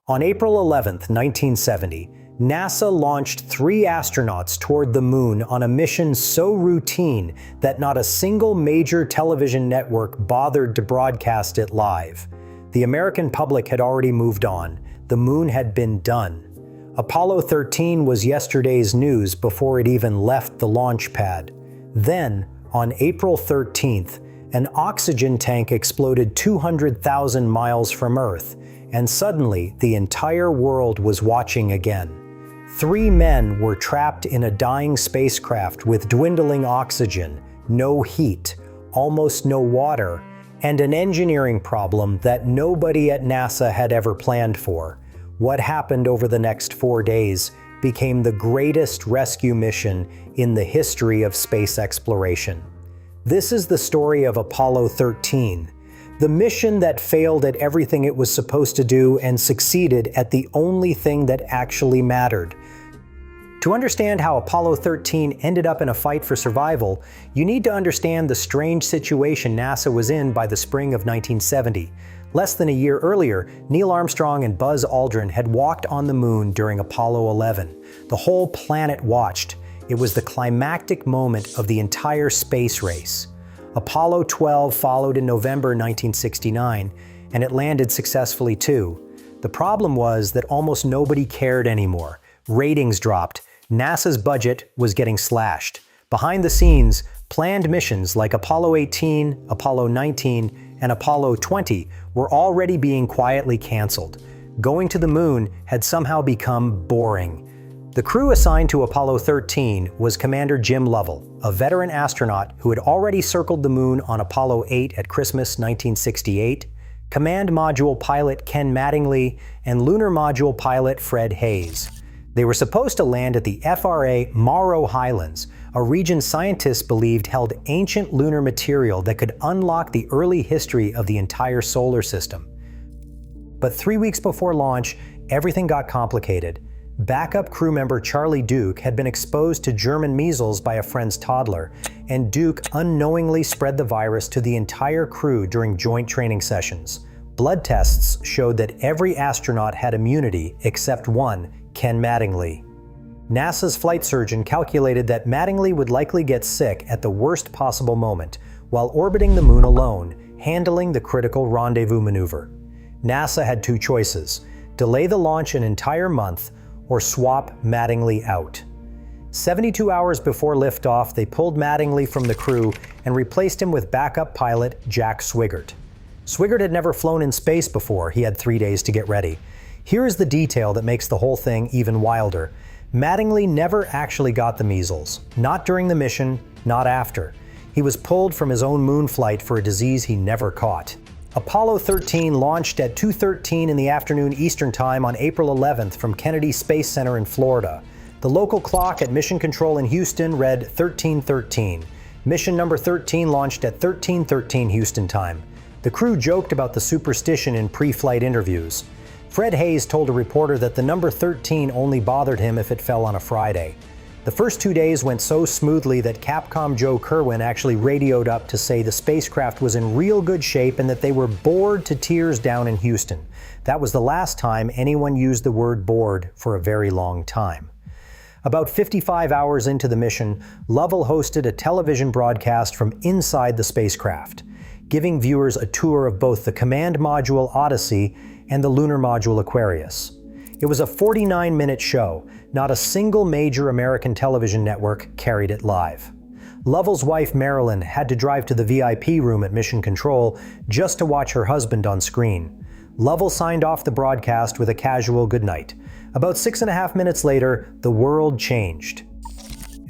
On April 11, 1970, NASA launched 3 astronauts toward the moon on a mission so routine that not a single major television network bothered to broadcast it live. The American public had already moved on. The moon had been done. Apollo 13 was yesterday's news before it even left the launch pad. Then, on April 13th, an oxygen tank exploded 200,000 miles from Earth, and suddenly the entire world was watching again. 3 men were trapped in a dying spacecraft with dwindling oxygen, no heat, almost no water, and an engineering problem that nobody at NASA had ever planned for. What happened over the next 4 days became the greatest rescue mission in the history of space exploration. This is the story of Apollo 13, the mission that failed at everything it was supposed to do and succeeded at the only thing that actually mattered. To understand how Apollo 13 ended up in a fight for survival, you need to understand the strange situation NASA was in by the spring of 1970. Less than a year earlier, Neil Armstrong and Buzz Aldrin had walked on the moon during Apollo 11. The whole planet watched. It was the climactic moment of the entire space race. Apollo 12 followed in November 1969, and it landed successfully too. The problem was that almost nobody cared anymore. Ratings dropped. NASA's budget was getting slashed. Behind the scenes, planned missions like Apollo 18, Apollo 19, and Apollo 20 were already being quietly canceled. Going to the moon had somehow become boring. The crew assigned to Apollo 13 was Commander Jim Lovell, a veteran astronaut who had already circled the moon on Apollo 8 at Christmas 1968, Command Module pilot Ken Mattingly, and Lunar Module pilot Fred Haise. They were supposed to land at the FRA Morrow Highlands, a region scientists believed held ancient lunar material that could unlock the early history of the entire solar system. But 3 weeks before launch, everything got complicated. Backup crew member Charlie Duke had been exposed to German measles by a friend's toddler, and Duke unknowingly spread the virus to the entire crew during joint training sessions. Blood tests showed that every astronaut had immunity except one, Ken Mattingly. NASA's flight surgeon calculated that Mattingly would likely get sick at the worst possible moment, while orbiting the moon alone, handling the critical rendezvous maneuver. NASA had 2 choices: delay the launch an entire month, or swap Mattingly out. 72 hours before liftoff, they pulled Mattingly from the crew and replaced him with backup pilot Jack Swigert. Swigert had never flown in space before. He had 3 days to get ready. Here is the detail that makes the whole thing even wilder. Mattingly never actually got the measles. Not during the mission, not after. He was pulled from his own moon flight for a disease he never caught. Apollo 13 launched at 2:13 in the afternoon Eastern Time on April 11th from Kennedy Space Center in Florida. The local clock at Mission Control in Houston read 13:13. Mission number 13 launched at 13:13 Houston time. The crew joked about the superstition in pre-flight interviews. Fred Haise told a reporter that the number 13 only bothered him if it fell on a Friday. The first 2 days went so smoothly that Capcom Joe Kerwin actually radioed up to say the spacecraft was in real good shape and that they were bored to tears down in Houston. That was the last time anyone used the word bored for a very long time. About 55 hours into the mission, Lovell hosted a television broadcast from inside the spacecraft, giving viewers a tour of both the Command Module Odyssey and the Lunar Module Aquarius. It was a 49-minute show. Not a single major American television network carried it live. Lovell's wife Marilyn had to drive to the VIP room at Mission Control just to watch her husband on screen. Lovell signed off the broadcast with a casual goodnight. About 6.5 minutes later, the world changed.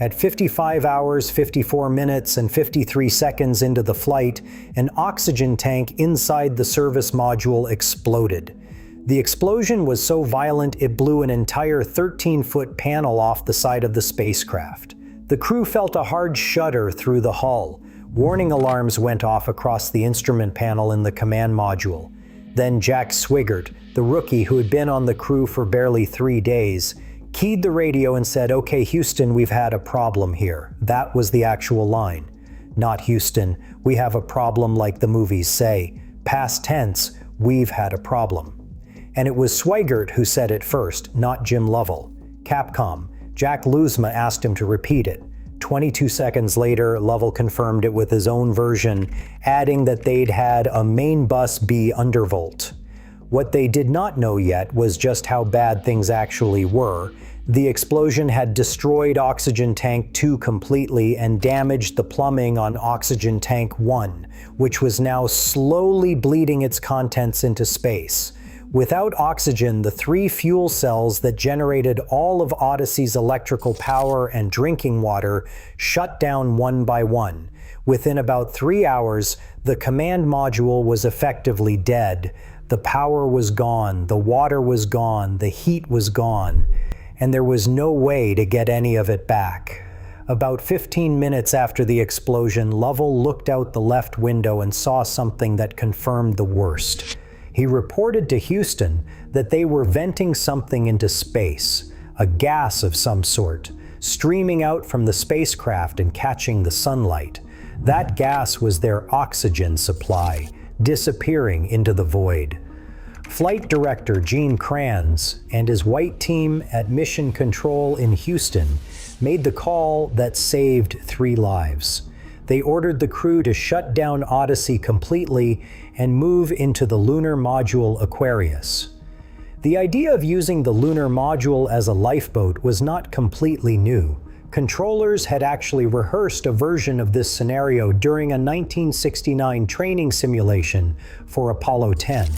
At 55 hours, 54 minutes, and 53 seconds into the flight, an oxygen tank inside the service module exploded. The explosion was so violent it blew an entire 13-foot panel off the side of the spacecraft. The crew felt a hard shudder through the hull. Warning alarms went off across the instrument panel in the command module. Then Jack Swigert, the rookie who had been on the crew for barely 3 days, keyed the radio and said, "Okay, Houston, we've had a problem here." That was the actual line. Not Houston, we have a problem like the movies say. Past tense, we've had a problem. And it was Swigert who said it first, not Jim Lovell. Capcom. Jack Loosma asked him to repeat it. 22 seconds later, Lovell confirmed it with his own version, adding that they'd had a main bus be undervolt. What they did not know yet was just how bad things actually were. The explosion had destroyed Oxygen Tank 2 completely and damaged the plumbing on Oxygen Tank 1, which was now slowly bleeding its contents into space. Without oxygen, the 3 fuel cells that generated all of Odyssey's electrical power and drinking water shut down one by one. Within about 3 hours, the command module was effectively dead. The power was gone, the water was gone, the heat was gone, and there was no way to get any of it back. About 15 minutes after the explosion, Lovell looked out the left window and saw something that confirmed the worst. He reported to Houston that they were venting something into space, a gas of some sort, streaming out from the spacecraft and catching the sunlight. That gas was their oxygen supply, disappearing into the void. Flight Director Gene Kranz and his white team at Mission Control in Houston made the call that saved 3 lives. They ordered the crew to shut down Odyssey completely and move into the lunar module Aquarius. The idea of using the lunar module as a lifeboat was not completely new. Controllers had actually rehearsed a version of this scenario during a 1969 training simulation for Apollo 10.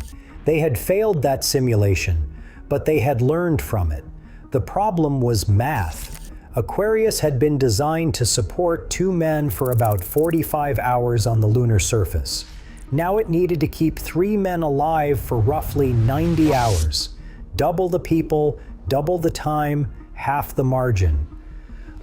They had failed that simulation, but they had learned from it. The problem was math. Aquarius had been designed to support 2 men for about 45 hours on the lunar surface. Now it needed to keep 3 men alive for roughly 90 hours. Double the people, double the time, half the margin.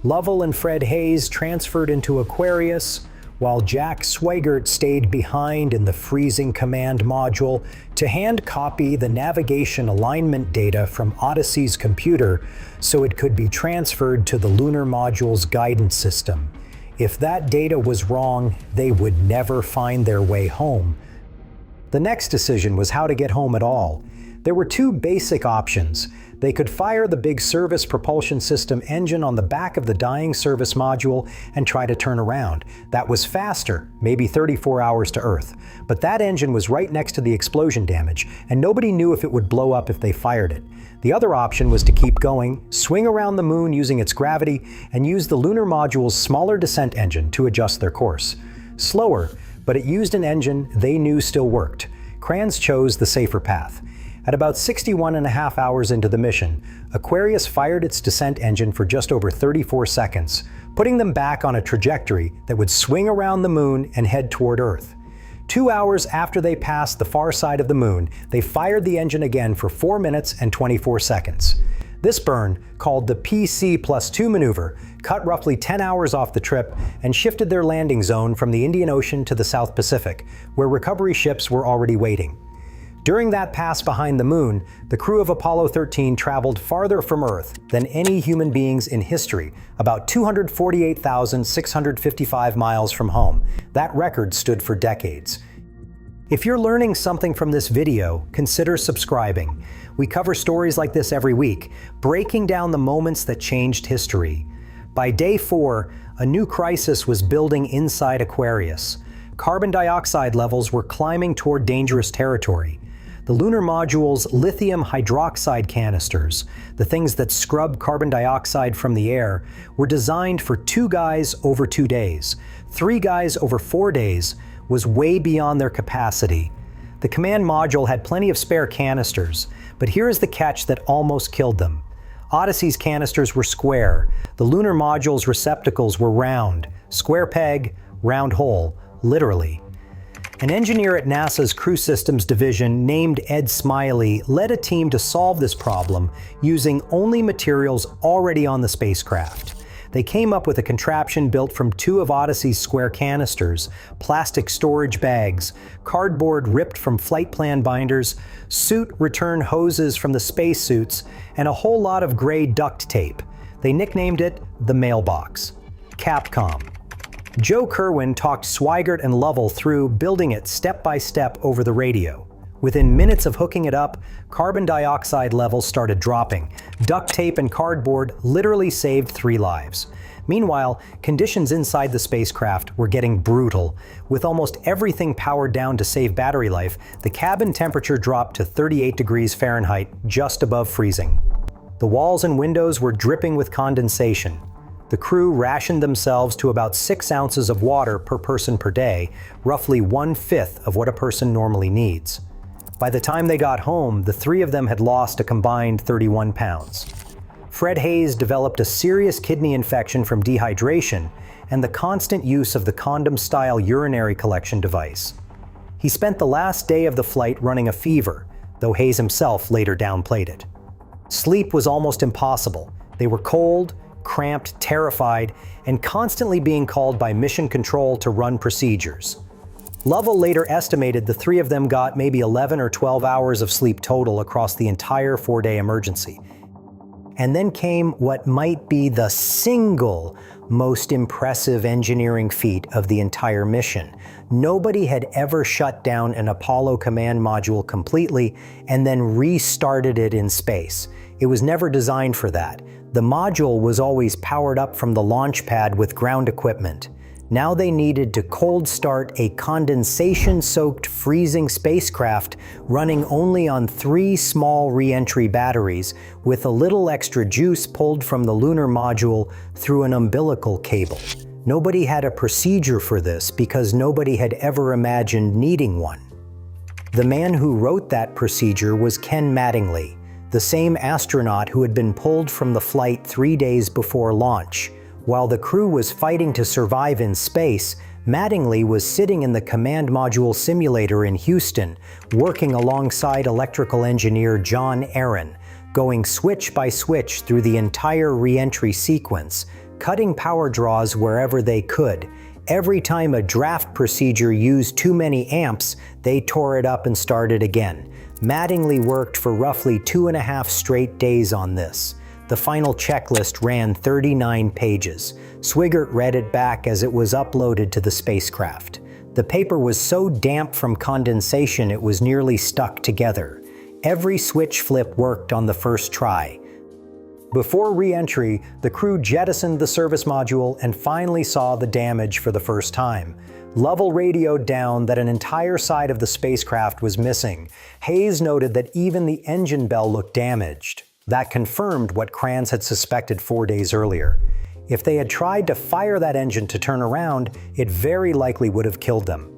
Lovell and Fred Hayes transferred into Aquarius, while Jack Swigert stayed behind in the freezing command module to hand copy the navigation alignment data from Odyssey's computer so it could be transferred to the lunar module's guidance system. If that data was wrong, they would never find their way home. The next decision was how to get home at all. There were 2 basic options. They could fire the big service propulsion system engine on the back of the dying service module and try to turn around. That was faster, maybe 34 hours to Earth. But that engine was right next to the explosion damage, and nobody knew if it would blow up if they fired it. The other option was to keep going, swing around the moon using its gravity, and use the lunar module's smaller descent engine to adjust their course. Slower, but it used an engine they knew still worked. Kranz chose the safer path. At about 61.5 hours into the mission, Aquarius fired its descent engine for just over 34 seconds, putting them back on a trajectory that would swing around the moon and head toward Earth. 2 hours after they passed the far side of the moon, they fired the engine again for 4 minutes and 24 seconds. This burn, called the PC+2 maneuver, cut roughly 10 hours off the trip and shifted their landing zone from the Indian Ocean to the South Pacific, where recovery ships were already waiting. During that pass behind the moon, the crew of Apollo 13 traveled farther from Earth than any human beings in history, about 248,655 miles from home. That record stood for decades. If you're learning something from this video, consider subscribing. We cover stories like this every week, breaking down the moments that changed history. By day 4, a new crisis was building inside Aquarius. Carbon dioxide levels were climbing toward dangerous territory. The lunar module's lithium hydroxide canisters, the things that scrub carbon dioxide from the air, were designed for 2 guys over 2 days. 3 guys over 4 days was way beyond their capacity. The command module had plenty of spare canisters, but here is the catch that almost killed them. Odyssey's canisters were square. The lunar module's receptacles were round. Square peg, round hole, literally. An engineer at NASA's Crew Systems Division named Ed Smiley led a team to solve this problem using only materials already on the spacecraft. They came up with a contraption built from 2 of Odyssey's square canisters, plastic storage bags, cardboard ripped from flight plan binders, suit return hoses from the spacesuits, and a whole lot of gray duct tape. They nicknamed it the mailbox. Capcom. Joe Kerwin talked Swigert and Lovell through building it step by step over the radio. Within minutes of hooking it up, carbon dioxide levels started dropping. Duct tape and cardboard literally saved 3 lives. Meanwhile, conditions inside the spacecraft were getting brutal. With almost everything powered down to save battery life, the cabin temperature dropped to 38 degrees Fahrenheit, just above freezing. The walls and windows were dripping with condensation. The crew rationed themselves to about 6 ounces of water per person per day, roughly 1/5 of what a person normally needs. By the time they got home, the 3 of them had lost a combined 31 pounds. Fred Haise developed a serious kidney infection from dehydration and the constant use of the condom-style urinary collection device. He spent the last day of the flight running a fever, though Haise himself later downplayed it. Sleep was almost impossible. They were cold, cramped, terrified, and constantly being called by mission control to run procedures. Lovell later estimated the 3 of them got maybe 11 or 12 hours of sleep total across the entire 4-day emergency. And then came what might be the single most impressive engineering feat of the entire mission. Nobody had ever shut down an Apollo command module completely and then restarted it in space. It was never designed for that. The module was always powered up from the launch pad with ground equipment. Now they needed to cold start a condensation-soaked freezing spacecraft running only on 3 small reentry batteries with a little extra juice pulled from the lunar module through an umbilical cable. Nobody had a procedure for this because nobody had ever imagined needing one. The man who wrote that procedure was Ken Mattingly, the same astronaut who had been pulled from the flight 3 days before launch. While the crew was fighting to survive in space, Mattingly was sitting in the command module simulator in Houston, working alongside electrical engineer John Aaron, going switch by switch through the entire re-entry sequence, cutting power draws wherever they could. Every time a draft procedure used too many amps, they tore it up and started again. Mattingly worked for roughly 2.5 straight days on this. The final checklist ran 39 pages. Swigert read it back as it was uploaded to the spacecraft. The paper was so damp from condensation it was nearly stuck together. Every switch flip worked on the first try. Before re-entry, the crew jettisoned the service module and finally saw the damage for the first time. Lovell radioed down that an entire side of the spacecraft was missing. Haise noted that even the engine bell looked damaged. That confirmed what Kranz had suspected 4 days earlier. If they had tried to fire that engine to turn around, it very likely would have killed them.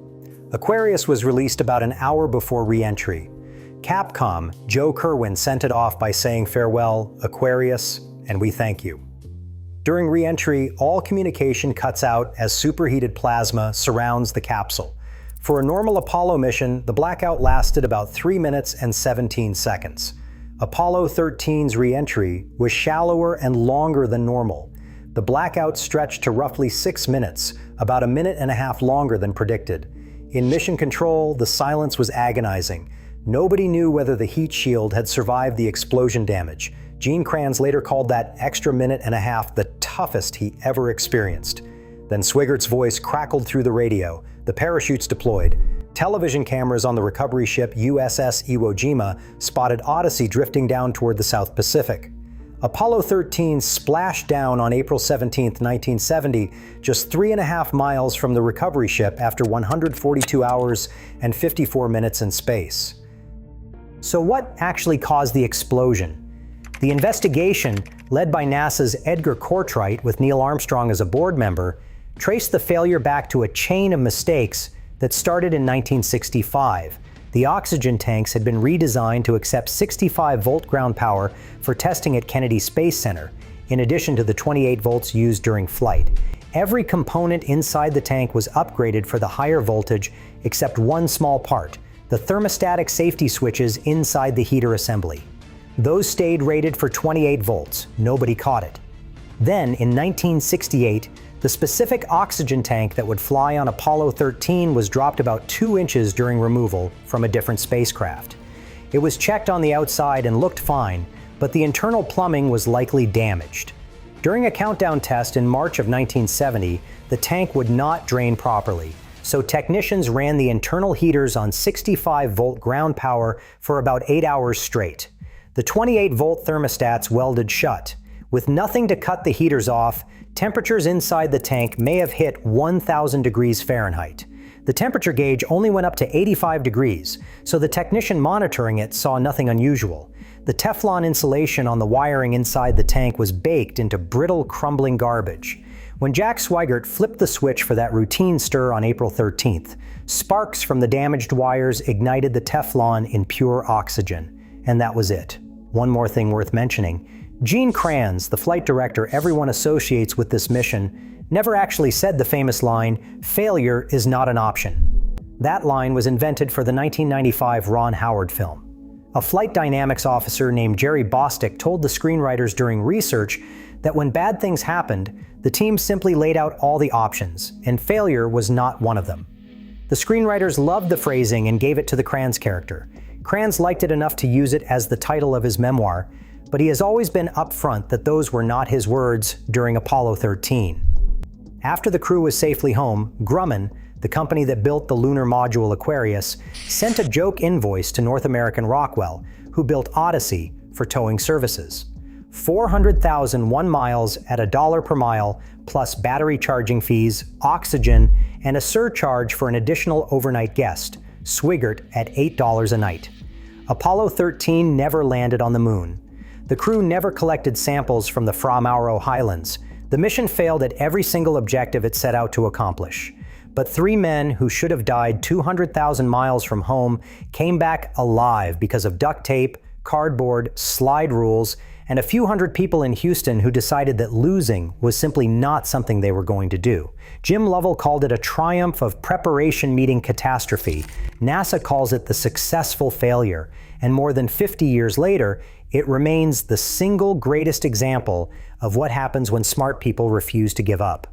Aquarius was released about an hour before re-entry. Capcom, Joe Kerwin, sent it off by saying farewell, Aquarius, and we thank you. During re-entry, all communication cuts out as superheated plasma surrounds the capsule. For a normal Apollo mission, the blackout lasted about 3 minutes and 17 seconds. Apollo 13's re-entry was shallower and longer than normal. The blackout stretched to roughly 6 minutes, about 1.5 minutes longer than predicted. In mission control, the silence was agonizing. Nobody knew whether the heat shield had survived the explosion damage. Gene Kranz later called that extra 1.5 minutes the toughest he ever experienced. Then Swigert's voice crackled through the radio. The parachutes deployed. Television cameras on the recovery ship USS Iwo Jima spotted Odyssey drifting down toward the South Pacific. Apollo 13 splashed down on April 17, 1970, just 3.5 miles from the recovery ship after 142 hours and 54 minutes in space. So what actually caused the explosion? The investigation, led by NASA's Edgar Cortright with Neil Armstrong as a board member, traced the failure back to a chain of mistakes that started in 1965. The oxygen tanks had been redesigned to accept 65-volt ground power for testing at Kennedy Space Center, in addition to the 28 volts used during flight. Every component inside the tank was upgraded for the higher voltage except one small part, the thermostatic safety switches inside the heater assembly. Those stayed rated for 28 volts. Nobody caught it. Then, in 1968, the specific oxygen tank that would fly on Apollo 13 was dropped about 2 inches during removal from a different spacecraft. It was checked on the outside and looked fine, but the internal plumbing was likely damaged. During a countdown test in March of 1970, the tank would not drain properly. so technicians ran the internal heaters on 65-volt ground power for about 8 hours straight. The 28-volt thermostats welded shut. With nothing to cut the heaters off, temperatures inside the tank may have hit 1,000 degrees Fahrenheit. The temperature gauge only went up to 85 degrees, so the technician monitoring it saw nothing unusual. The Teflon insulation on the wiring inside the tank was baked into brittle, crumbling garbage. When Jack Swigert flipped the switch for that routine stir on April 13th, sparks from the damaged wires ignited the Teflon in pure oxygen. And that was it. One more thing worth mentioning. Gene Kranz, the flight director everyone associates with this mission, never actually said the famous line, "Failure is not an option." That line was invented for the 1995 Ron Howard film. A flight dynamics officer named Jerry Bostick told the screenwriters during research that when bad things happened, the team simply laid out all the options, and failure was not one of them. The screenwriters loved the phrasing and gave it to the Kranz character. Kranz liked it enough to use it as the title of his memoir, but he has always been upfront that those were not his words during Apollo 13. After the crew was safely home, Grumman, the company that built the lunar module Aquarius, sent a joke invoice to North American Rockwell, who built Odyssey, for towing services. 400,001 miles at $1 per mile, plus battery charging fees, oxygen, and a surcharge for an additional overnight guest, Swigert at $8 a night. Apollo 13 never landed on the moon. The crew never collected samples from the Fra Mauro highlands. The mission failed at every single objective it set out to accomplish. But 3 men who should have died 200,000 miles from home came back alive because of duct tape, cardboard, slide rules, and a few hundred people in Houston who decided that losing was simply not something they were going to do. Jim Lovell called it a triumph of preparation meeting catastrophe. NASA calls it the successful failure. And more than 50 years later, it remains the single greatest example of what happens when smart people refuse to give up.